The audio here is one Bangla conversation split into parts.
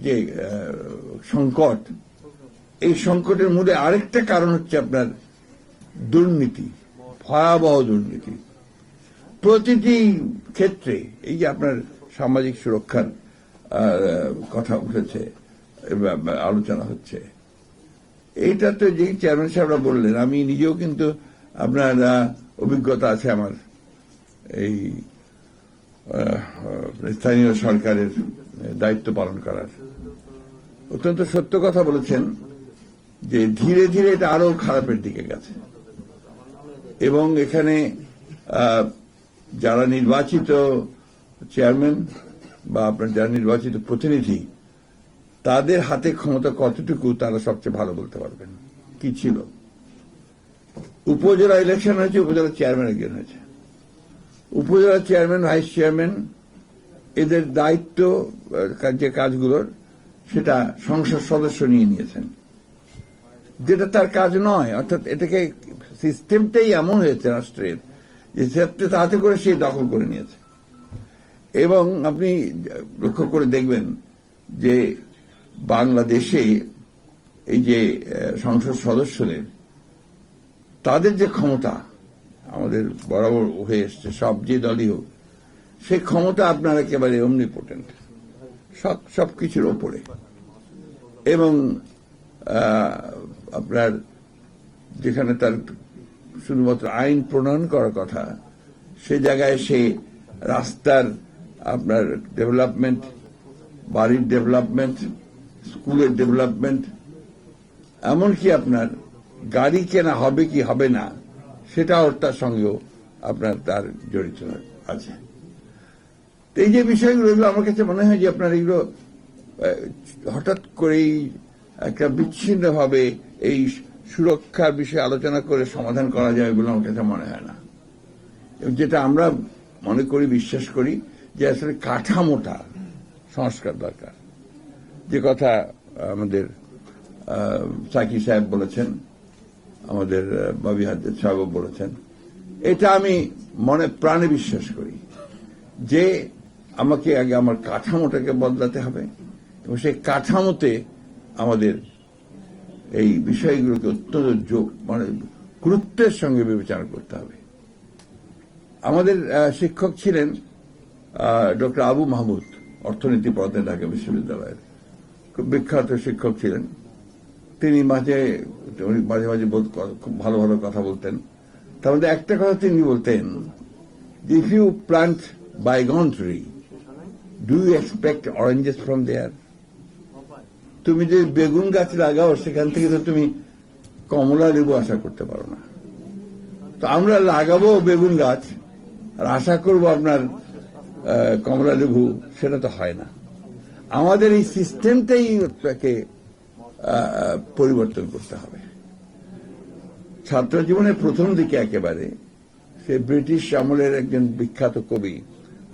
যে সংকট, এই সংকটের মূলে আরেকটা কারণ হচ্ছে আপনার দুর্নীতি, ভয়াবহ দুর্নীতি প্রতিটি ক্ষেত্রে। এই যে আপনার সামাজিক সুরক্ষার কথা উঠেছে, আলোচনা হচ্ছে, এইটা তো যে চেয়ারম্যান সাহেবরা বললেন, আমি নিজেও কিন্তু আপনার অভিজ্ঞতা আছে আমার এই স্থানীয় সরকারের দায়িত্ব পালন করার। অত্যন্ত সত্য কথা বলেছেন যে ধীরে ধীরে এটা আরো খারাপের দিকে গেছে, এবং এখানে যারা নির্বাচিত চেয়ারম্যান বা আপনার যারা নির্বাচিত প্রতিনিধি, তাদের হাতে ক্ষমতা কতটুকু তারা সবচেয়ে ভালো বলতে পারবেন। কি ছিল, উপজেলা ইলেকশন হয়েছে, উপজেলা চেয়ারম্যান একজন হয়েছে, উপজেলা চেয়ারম্যান ভাইস চেয়ারম্যান এদের দায়িত্ব যে কাজগুলোর সেটা সংসদ সদস্য নিয়ে নিয়েছেন, যেটা তার কাজ নয়। অর্থাৎ এটাকে সিস্টেমটাই এমন হয়েছে রাষ্ট্রের যে তাতে করে সে দখল করে নিয়েছে। এবং আপনি লক্ষ্য করে দেখবেন যে বাংলাদেশে এই যে সংসদ সদস্যদের তাদের যে ক্ষমতা আমাদের বরাবর হয়ে এসছে, সব যে দলই হোক, সেই ক্ষমতা আপনার একেবারে অমনিপোটেন্ট, সবকিছুর ওপরে। এবং আপনার যেখানে তার শুধুমাত্র আইন প্রণয়ন করার কথা, সে জায়গায় সে রাস্তার আপনার ডেভেলপমেন্ট, বাড়ির ডেভেলপমেন্ট, স্কুলের ডেভেলপমেন্ট, এমনকি আপনার গাড়ি কেনা হবে কি হবে না সেটাও তার সঙ্গেও আপনার তার জড়িত আছে। এই যে বিষয়গুলো, এগুলো আমার কাছে মনে হয় যে আপনার এগুলো হঠাৎ করেই একটা বিচ্ছিন্নভাবে এই সুরক্ষার বিষয়ে আলোচনা করে সমাধান করা যায় বলে আমার কাছে মনে হয় না। যেটা আমরা মনে করি, বিশ্বাস করি যে আসলে কাঠামোটা সংস্কার দরকার। যে কথা আমাদের সাকি সাহেব বলেছেন, আমাদের বাবি হাজেদ সাহেব বলেছেন, এটা আমি মনে প্রাণে বিশ্বাস করি যে আমাকে আগে আমার কাঠামোটাকে বদলাতে হবে, এবং সেই কাঠামোতে আমাদের এই বিষয়গুলোকে অত্যন্ত মানে গুরুত্বের সঙ্গে বিবেচনা করতে হবে। আমাদের শিক্ষক ছিলেন ডক্টর আবু মাহমুদ, অর্থনীতি পড়াতেন ঢাকা বিশ্ববিদ্যালয়ের, খুব বিখ্যাত শিক্ষক ছিলেন। তিনি মাঝে মাঝে খুব ভালো ভালো কথা বলতেন। তার মধ্যে একটা কথা তিনি বলতেন, if you plant baingan tree, do you expect oranges from there? তুমি যে বেগুন গাছ লাগাও, সেখান থেকে তো তুমি কমলা লেবু আশা করতে পারো না। তো আমরা লাগাবো বেগুন গাছ আর আশা করবো আপনার কমলা লেবু, সেটা তো হয় না। আমাদের এই সিস্টেমটাই তাকে পরিবর্তন করতে হবে। ছাত্র জীবনের প্রথম দিকে একেবারে সে ব্রিটিশ আমলের একজন বিখ্যাত কবি,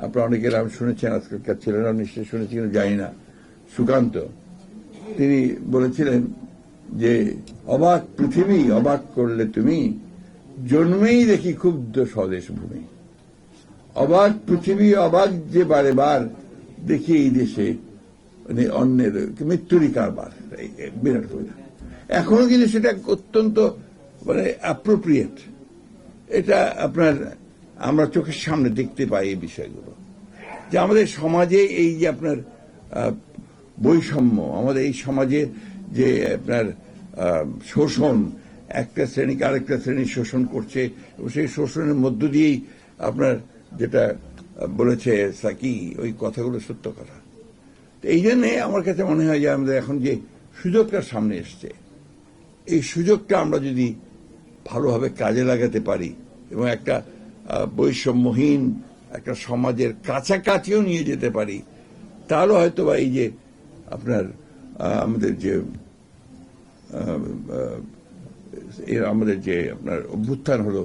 আপনারা অনেকের নাম শুনেছেন, আজকালকার ছেলেরা নিশ্চয়ই শুনেছেন জানি না, সুকান্ত। তিনি বলেছিলেন যে অবাক পৃথিবী অবাক করলে তুমি, জন্মেই দেখি ক্ষুব্ধ স্বদেশ ভূমি। অবাক পৃথিবী অবাক যে বারে বার, দেখি এই দেশে মানে অন্যের মৃত্যুরই কারবার। বিরাট কবিতা, এখনো কিন্তু সেটা অত্যন্ত মানে অ্যাপ্রোপ্রিয়েট। এটা আপনার আমরা চোখের সামনে দেখতে পাই এই বিষয়গুলো, যে আমাদের সমাজে এই যে আপনার বৈষম্য, আমাদের এই সমাজে যে আপনার শোষণ, একটা শ্রেণীকে আরেকটা শ্রেণী শোষণ করছে, এবং সেই শোষণের মধ্য দিয়েই আপনার যেটা বলেছে সাকি, ওই কথাগুলো সত্য কথা। তো এই জন্যে আমার কাছে মনে হয় যে আমাদের এখন যে সুযোগটা সামনে এসছে, এই সুযোগটা আমরা যদি ভালোভাবে কাজে লাগাতে পারি এবং একটা বৈষম্যহীন একটা সমাজের কাছাকাছিও নিয়ে যেতে পারি, তাহলে হয়তো বা এই যে আপনার আমাদের যে আমাদের যে আপনার অভ্যুত্থান হলো,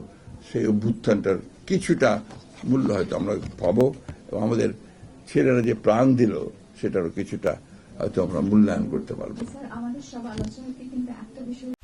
সেই অভ্যুত্থানটার কিছুটা মূল্য হয়তো আমরা পাবো, এবং আমাদের ছেলেরা যে প্রাণ দিল সেটারও কিছুটা হয়তো আমরা মূল্যায়ন করতে পারবো। আমাদের সব আলোচনাতে কিন্তু একটা বিষয়